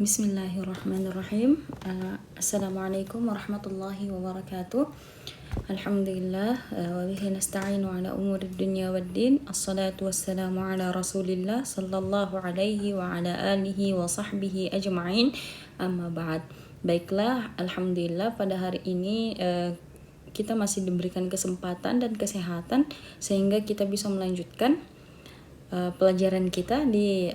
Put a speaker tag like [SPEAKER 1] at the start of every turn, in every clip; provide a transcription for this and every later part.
[SPEAKER 1] Bismillahirrahmanirrahim. Assalamualaikum warahmatullahi wabarakatuh. Alhamdulillah wa bihi nasta'inu ala umuri dunya waddin. Assalatu wassalamu ala Rasulillah sallallahu alaihi wa ala alihi wa sahbihi ajma'in. Amma ba'd. Baiklah, alhamdulillah pada hari ini kita masih diberikan kesempatan dan kesehatan sehingga kita bisa melanjutkan pelajaran kita di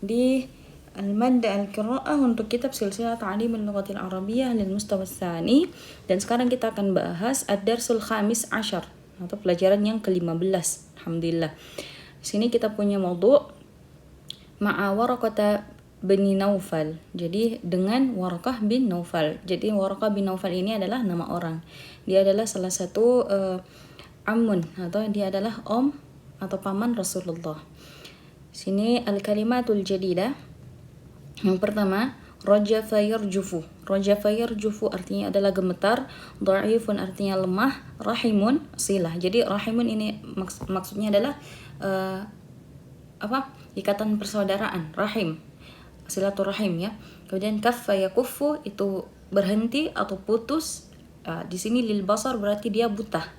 [SPEAKER 1] di Al-Madda Al-Qira'ah untuk kitab Silsilah Ta'lim Al-Lughatil Arabiyyah lil Mustawa Tsani, dan sekarang kita akan bahas Ad-Darsul Khamis Ashar atau pelajaran yang ke-15. Alhamdulillah. Di sini kita punya maudhu' ma'a Waraqah bin Naufal. Jadi dengan Waraqah bin Naufal. Jadi Waraqah bin Naufal ini adalah nama orang. Dia adalah salah satu ammun atau dia adalah om atau paman Rasulullah. Sini al-kalimatul jadidah. Yang pertama, rajafa yarjufu. Rajafa yarjufu artinya adalah gemetar, dhaifun artinya lemah, rahimun silah. Jadi rahimun ini maksudnya adalah ikatan persaudaraan, rahim. Silaturahim ya. Kemudian kaffa yakuffu itu berhenti atau putus. Di sini lil basar berarti dia buta.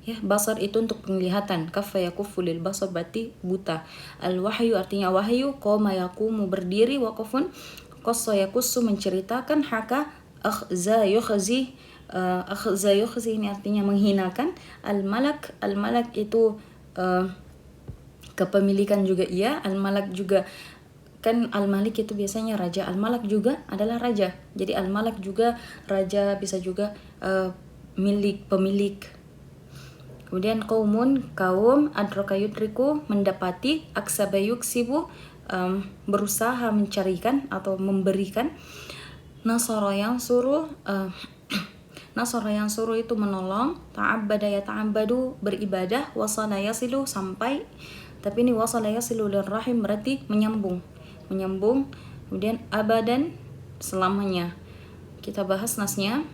[SPEAKER 1] Ya, basar itu untuk penglihatan. Kaffa yakuffu lil basar berarti buta. Al wahyu artinya wahyu, qama yaqumu berdiri, waqafun. Qassa yakussu menceritakan, haka akhza yukhzi. Akhza yukhzi ini artinya menghinakan. Al malak itu kepemilikan juga ia. Al malak juga kan, al malik itu biasanya raja, al malak juga adalah raja. Jadi al malak juga raja, bisa juga pemilik. Kemudian qaumun kaum, adraka yudriku mendapati, aksaba yuksibu berusaha mencarikan atau memberikan, nasara yang suruh nasara yang suruh itu menolong, ta'abbada yata'abbadu beribadah, wasala yasilu sampai, tapi ini wasala yasilu dan rahim berarti menyambung. Kemudian abadan selamanya. Kita bahas nasnya.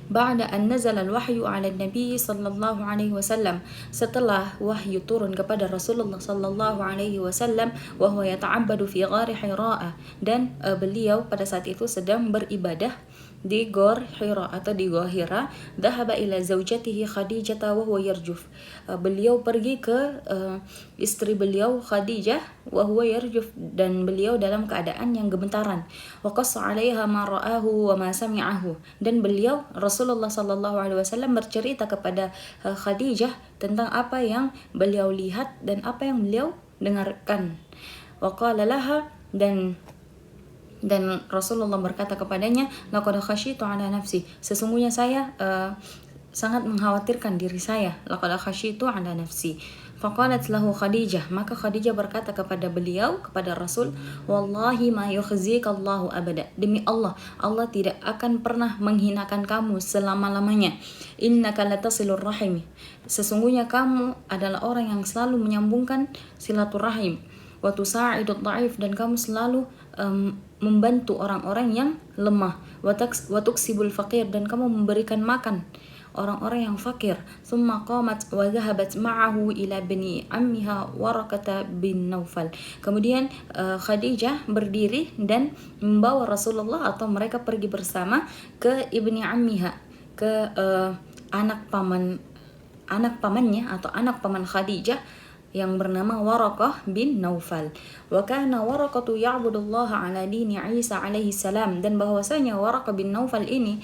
[SPEAKER 1] Ba'da an nazala al-wahyu 'ala an-nabi sallallahu alaihi wasallam, setelah wahyu turun kepada Rasulullah sallallahu alaihi wasallam, wa huwa yata'abbadu fi ghari Hira, dan beliau pada saat itu sedang beribadah di Ghor Hira atau di Gua Hira. Dhahaba ila zaujatihi Khadijah wa huwa yarjuf. Beliau pergi ke istri beliau Khadijah wa huwa yarjuf, dan beliau dalam keadaan yang gemetaran. Wa qassa 'alaiha ma ra'ahu wa ma sami'ahu, dan beliau Rasulullah sallallahu alaihi wasallam bercerita kepada Khadijah tentang apa yang beliau lihat dan apa yang beliau dengarkan. Wa qala laha, dan Rasulullah berkata kepadanya, laqad khasyitu ala nafsi, sesungguhnya saya sangat mengkhawatirkan diri saya. Laqad khasyitu ala nafsi. Faqalat lahu Khadijah, maka Khadijah berkata kepada beliau, kepada Rasul, wallahi ma yukhzikallahu abada, demi Allah, Allah tidak akan pernah menghinakan kamu selama-lamanya. Innaka latasilur rahim, sesungguhnya kamu adalah orang yang selalu menyambungkan silaturahim. Wa tusa'idud dha'if, dan kamu selalu membantu orang-orang yang lemah. Wa tuksibul faqir, dan kamu memberikan makan orang-orang yang fakir. Thumma qamat wa dhahabat ma'ahu ila bani ammiha Waraqah bin Naufal. Kemudian Khadijah berdiri dan membawa Rasulullah, atau mereka pergi bersama ke ibni ammiha, ke anak pamannya atau anak paman Khadijah yang bernama Waraqah bin Naufal. Wa kana Waraqatu ya'budullaha ala dini Isa alaihi salam, dan bahwasanya Waraqah bin Naufal ini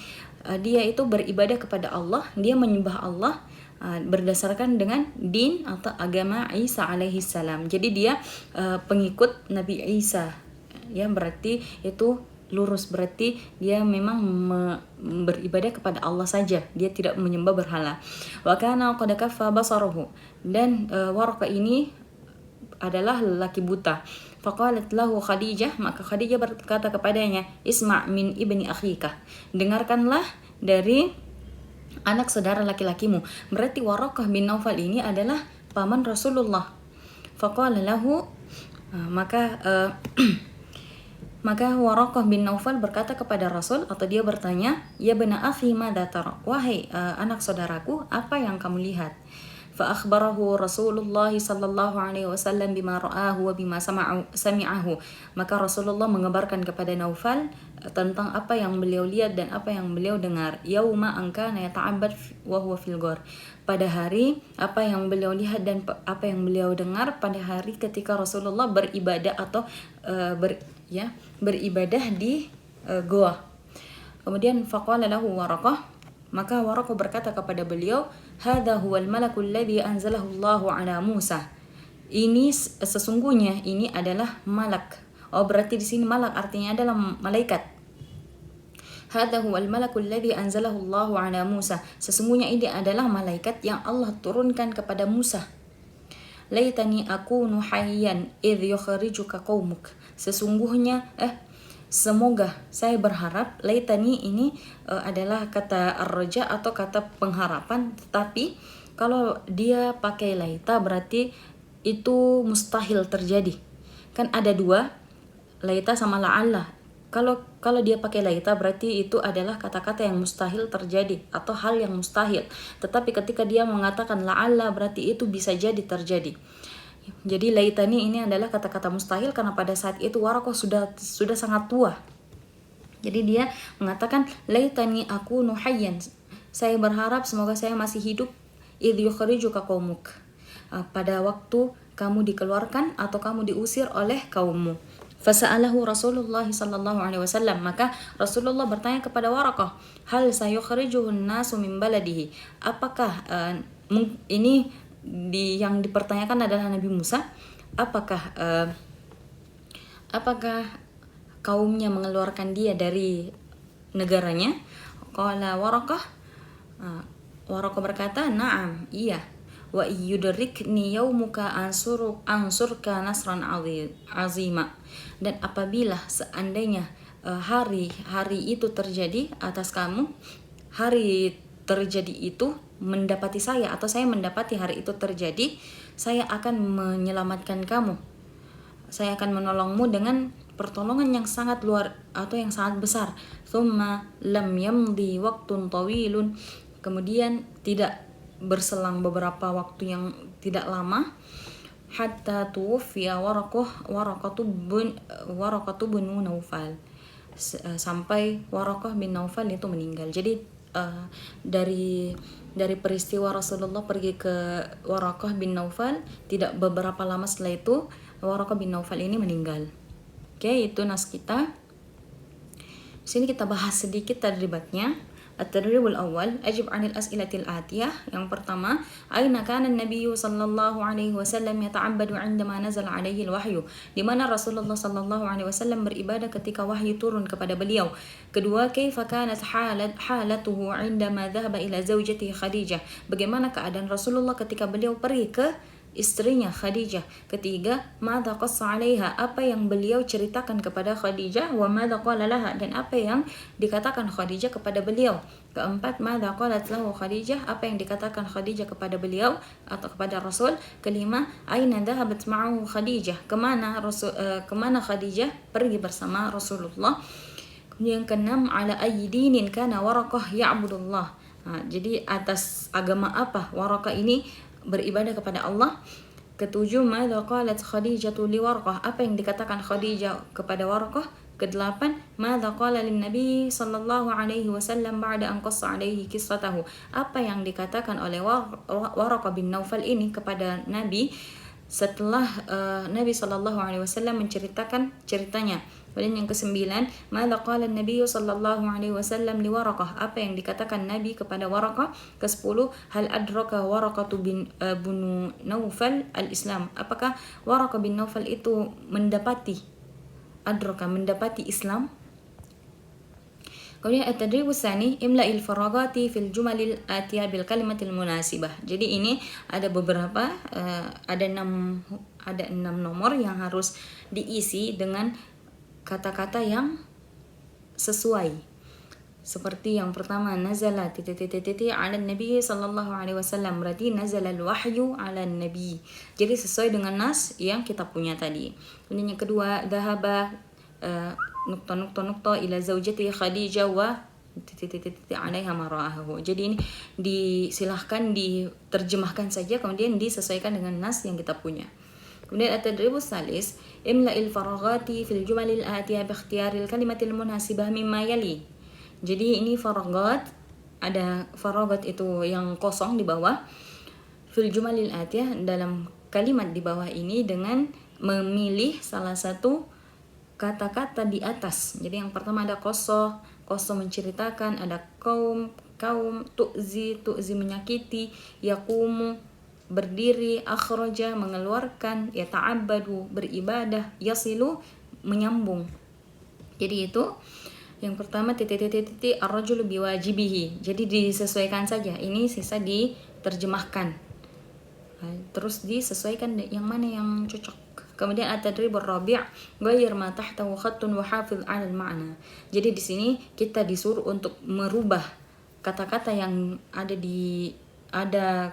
[SPEAKER 1] dia itu beribadah kepada Allah, dia menyembah Allah berdasarkan dengan din atau agama Isa alaihi salam. Jadi dia pengikut Nabi Isa. Ya, berarti itu lurus, berarti dia memang beribadah kepada Allah saja, dia tidak menyembah berhala. Wa kana qad kaffa basaruhu, dan Waraqah ini adalah lelaki buta. Faqalat lahu Khadijah, maka Khadijah berkata kepadanya, isma' min ibni akhika, dengarkanlah dari anak saudara laki-lakimu. Berarti Waraqah bin Naufal ini adalah paman Rasulullah. Faqala lahu, maka Waraqah bin Naufal berkata kepada Rasul, atau dia bertanya, ya bana akhi madza tara, wahai anak saudaraku, apa yang kamu lihat? فأخبره رسول الله صلى الله عليه wasallam bima ra'ahu wa bima sami'ahu. Maka Rasulullah mengabarkan kepada Naufal tentang apa yang beliau lihat dan apa yang beliau dengar. Yauma an kana yata'abbad wa huwa fil ghar. Pada hari apa yang beliau lihat dan apa yang beliau dengar pada hari ketika Rasulullah beribadah atau beribadah di goa. Kemudian faqala lahu Waraqah, maka Waraqah berkata kepada beliau, "Hadza huwal malakul ladzi anzalahu Allahu ala Musa." Ini sesungguhnya ini adalah malak. Oh, berarti di sini malak artinya adalah malaikat. Hadza huwal malakul ladzi anzalahu Allahu ala Musa. Sesungguhnya ini adalah malaikat yang Allah turunkan kepada Musa. Laitani akunu hayyan idh yukhrijuka qaumuk. Sesungguhnya semoga, saya berharap, laitani ini adalah kata ar-raja atau kata pengharapan, tetapi kalau dia pakai laita berarti itu mustahil terjadi. Kan ada dua, laita sama la'alla. Kalau dia pakai laita berarti itu adalah kata-kata yang mustahil terjadi atau hal yang mustahil. Tetapi ketika dia mengatakan la'alla berarti itu bisa jadi terjadi. Jadi laitani ini adalah kata-kata mustahil karena pada saat itu Waraqah sudah sangat tua. Jadi dia mengatakan laitani aku nuhayyan. Saya berharap semoga saya masih hidup idh yukhrijuka qaumuk. Pada waktu kamu dikeluarkan atau kamu diusir oleh kaummu. Fasa'alahu Rasulullah sallallahu alaihi wasallam, maka Rasulullah bertanya kepada Waraqah, hal sayukhrijuhun nasu min baladihi. Apakah ini yang dipertanyakan adalah Nabi Musa, apakah kaumnya mengeluarkan dia dari negaranya? Qala Waraqah, Waraqah berkata, "Na'am, iya. Wa yudrikni yaumuka ansurka nasran azima." Dan apabila seandainya hari itu terjadi atas kamu, hari terjadi itu mendapati saya atau saya mendapati hari itu terjadi, saya akan menyelamatkan kamu. Saya akan menolongmu dengan pertolongan yang sangat luar atau yang sangat besar. Thumma lam yamdi waktun tawilun. Kemudian tidak berselang beberapa waktu yang tidak lama, hatta tuwfiya Waraqah bin Naufal, sampai Waraqah bin Naufal itu meninggal. Jadi dari peristiwa Rasulullah pergi ke Waraqah bin Naufal, tidak beberapa lama setelah itu Waraqah bin Naufal ini meninggal. Oke, itu nas kita. Sini kita bahas sedikit tadribatnya. At-tadribul awal, ajib 'anil as'ilatil atiyah. Yang pertama, aina kana an-nabiy sallallahu alaihi wasallam yata'abbadu 'indama nazala 'alaihi al-wahyu? Di mana Rasulullah sallallahu alaihi wasallam beribadah ketika wahyu turun kepada beliau. Kedua, kaifa kanat halatuhu 'indama dhahaba ila zawjatihi Khadijah? Bagaimana keadaan Rasulullah ketika beliau pergi ke istrinya Khadijah. Ketiga, madza qassa 'alaiha? Apa yang beliau ceritakan kepada Khadijah, wa madza qala laha? Dan apa yang dikatakan Khadijah kepada beliau. Keempat, madza qalat lahu Khadijah? Apa yang dikatakan Khadijah kepada beliau atau kepada Rasul. Kelima, aina dhahabat ma'ahu Khadijah? Kemana Khadijah pergi bersama Rasulullah. Kemudian yang keenam, ala ayyi dinin kana Waraqah ya'budullah? Jadi atas agama apa Waraqah ini beribadah kepada Allah. Ketujuh, madza qalat Khadijatu li Waraqah? Apa yang dikatakan Khadijah kepada Waraqah. Kedelapan, madza qala lin Nabi sallallahu alaihi wasallam ba'da an qassa alaihi qissatahu? Apa yang dikatakan oleh Waraqah bin Naufal ini kepada Nabi setelah Nabi sallallahu alaihi wasallam menceritakan ceritanya. Kemudian yang kesembilan, madza qala an-nabiy sallallahu alaihi wasallam li Waraqah? Apa yang dikatakan Nabi kepada Waraqah. Kesepuluh, hal adraka Waraqah bin Naufal al-Islam? Apakah Waraqah bin Naufal itu mendapati Islam? Kemudian at-tadribus tsani, imla'il faragati fil jumalil atiyah bil kalimatil munasibah. Jadi ini ada beberapa ada 6 nomor yang harus diisi dengan kata-kata yang sesuai. Seperti yang pertama, nazala ala nabi sallallahu alaihi wasallam, berarti nazala al-wahyu ala nabi. Jadi sesuai dengan nas yang kita punya tadi. Kemudian yang kedua, dhahaba nukta ila zaujati Khadijah wa 'alaiha ma ra'ahu. Jadi ini disilahkan diterjemahkan saja, kemudian disesuaikan dengan nas yang kita punya. Kemudian at-tadribus salis, imla'il faraghati fil jumalil atiyah bi ikhtiyaril kalimatil munasibah mimma yali. Jadi ini faraghat, ada faraghat itu yang kosong di bawah. Fil jumalil atiyah, dalam kalimat di bawah ini dengan memilih salah satu kata-kata di atas. Jadi yang pertama ada koso menceritakan, ada kaum, tu'zi menyakiti, yaqumu berdiri, akhraja mengeluarkan, yata'abbadu beribadah, yasilu menyambung. Jadi itu yang pertama ar-rajulu biwajibihi. Jadi disesuaikan saja. Ini sisa diterjemahkan. Terus disesuaikan yang mana yang cocok. Kemudian at-tadrib ar-rabi', ghayyir ma tahtahu khattun wa hafiz 'ala al-ma'na. Jadi di sini kita disuruh untuk merubah kata-kata yang ada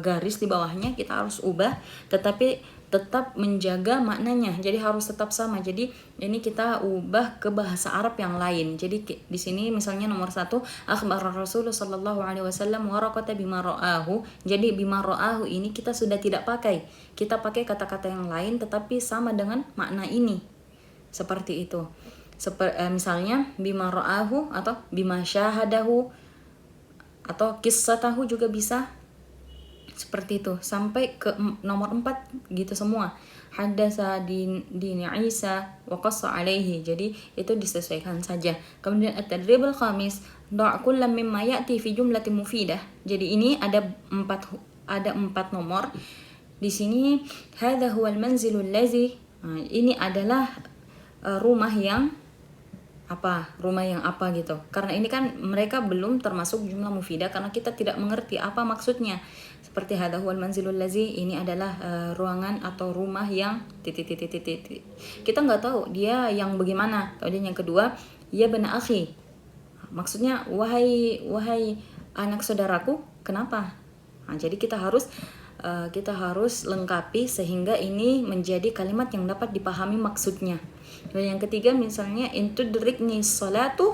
[SPEAKER 1] garis di bawahnya, kita harus ubah, tetapi tetap menjaga maknanya. Jadi harus tetap sama. Jadi ini kita ubah ke bahasa Arab yang lain. Jadi di sini misalnya nomor 1, akhbar Rasulullah sallallahu alaihi wasallam waraqata bima ra'ahu. Jadi bima ra'ahu ini kita sudah tidak pakai. Kita pakai kata-kata yang lain tetapi sama dengan makna ini. Seperti itu. Misalnya bima ra'ahu atau bima syahadahu atau qissatahu juga bisa. Seperti itu sampai ke nomor 4 gitu semua. Hadatsa dini Isa wa qassa alaihi. Jadi itu disesuaikan saja. Kemudian at-tadribul khamis, da' kullam mimma ya'ti fi jumlatin mufidah. Jadi ini ada 4 nomor. Di sini hadza huwal manzilul ladzi. Ini adalah rumah yang apa gitu. Karena ini kan mereka belum termasuk jumlah mufidah karena kita tidak mengerti apa maksudnya. Seperti hadza huwal manzilul ladzi, ini adalah ruangan atau rumah yang kita nggak tahu dia yang bagaimana. Kemudian yang kedua, ya bani akhi, maksudnya wahai anak saudaraku, kenapa? Jadi kita harus lengkapi sehingga ini menjadi kalimat yang dapat dipahami maksudnya. Dan yang ketiga misalnya intudrikni sholatu,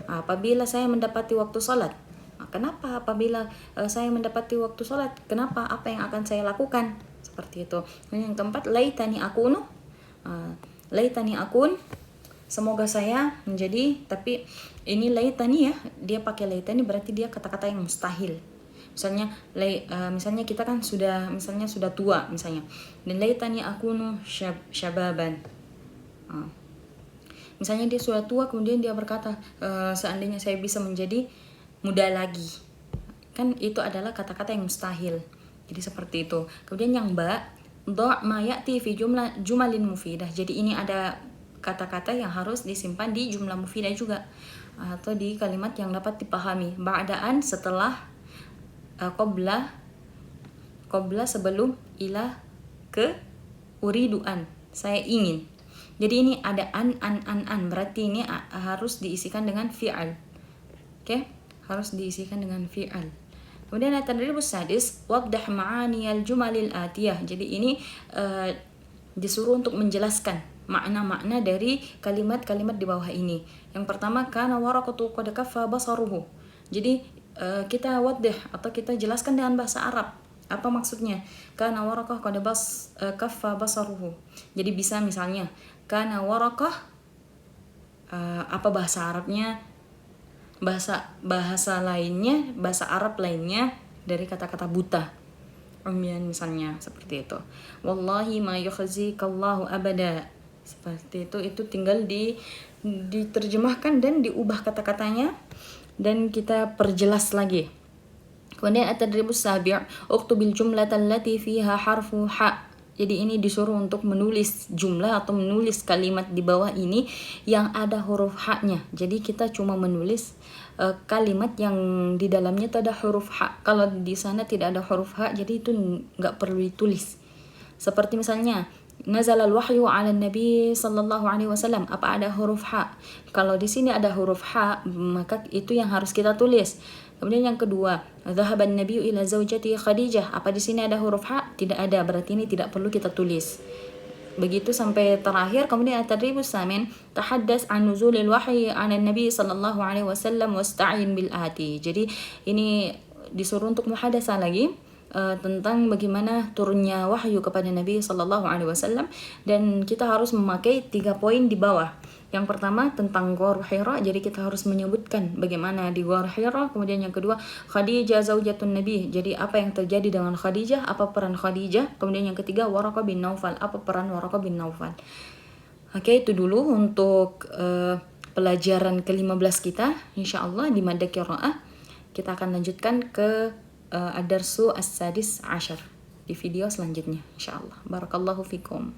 [SPEAKER 1] apabila saya mendapati waktu salat. Kenapa apabila saya mendapati waktu salat? Kenapa? Apa yang akan saya lakukan? Seperti itu. Dan yang keempat, laitani akunu. Laitani akun, semoga saya menjadi, tapi ini laitani ya, dia pakai laitani berarti dia kata-kata yang mustahil. Misalnya kita kan sudah tua misalnya. Dan laitani akunu syababan. Misalnya dia sudah tua kemudian dia berkata seandainya saya bisa menjadi muda lagi. Kan itu adalah kata-kata yang mustahil. Jadi seperti itu. Kemudian yang ba, dha' ma ya'ti fi jumalin mufidah. Jadi ini ada kata-kata yang harus disimpan di jumlah mufidah juga atau di kalimat yang dapat dipahami. Ba'daan setelah, qabla sebelum, ila ke, uriduan saya ingin. Jadi ini ada an berarti ini harus diisikan dengan fi'al. Oke? Harus diisikan dengan fi'al. Kemudian at-tadribus sadis, waddah ma'aniyal jumalil atiyah. Jadi ini disuruh untuk menjelaskan makna-makna dari kalimat-kalimat di bawah ini. Yang pertama, kana waraqatu qad kaffa basaruhu. Jadi kita waddah atau kita jelaskan dengan bahasa Arab. Apa maksudnya? Kana waraqah qad kaffa basaruhu. Jadi bisa misalnya kana waraqah, apa bahasa Arabnya? Bahasa lainnya, bahasa Arab lainnya dari kata-kata buta. Umyan misalnya seperti itu. Wallahi ma yukhzikallahu abada. Seperti itu tinggal diterjemahkan dan diubah kata-katanya dan kita perjelas lagi. Kemudian at-tadribus sabi', uktubil jumlata allati fiha harfu ha. Jadi ini disuruh untuk menulis jumlah atau menulis kalimat di bawah ini yang ada huruf ha-nya. Jadi kita cuma menulis kalimat yang di dalamnya itu ada huruf ha. Kalau di sana tidak ada huruf ha, jadi itu nggak perlu ditulis. Seperti misalnya nazal al-wahyu 'ala nabi sallallahu alaihi wasallam. Apa ada huruf ha? Kalau di sini ada huruf ha, maka itu yang harus kita tulis. Kemudian yang kedua, dhahaban nabiyyu ila zaujati Khadijah. Apa di sini ada huruf ha? Tidak ada, berarti ini tidak perlu kita tulis. begitu sampai terakhir. Kemudian at-tadribus samin, tahaddas an nuzulil wahyi 'ala nabi sallallahu alaihi wasallam wasta'in bil ati. Jadi ini disuruh untuk muhadasah lagi tentang bagaimana turunnya wahyu kepada Nabi Sallallahu Alaihi Wasallam, dan kita harus memakai 3 poin di bawah. Yang pertama tentang Ghor Hira, jadi kita harus menyebutkan bagaimana di Ghor Hira. Kemudian yang kedua, Khadijah zaujatun Nabi, jadi apa yang terjadi dengan Khadijah, apa peran Khadijah. Kemudian yang ketiga, Waraqah bin Naufal, apa peran Waraqah bin Naufal. Oke, itu dulu untuk pelajaran ke-15 kita. Insyaallah di Madda Qiraah kita akan lanjutkan ke Ad-Darsu As-Sadis Ashar di video selanjutnya insyaallah. Barakallahu fikum.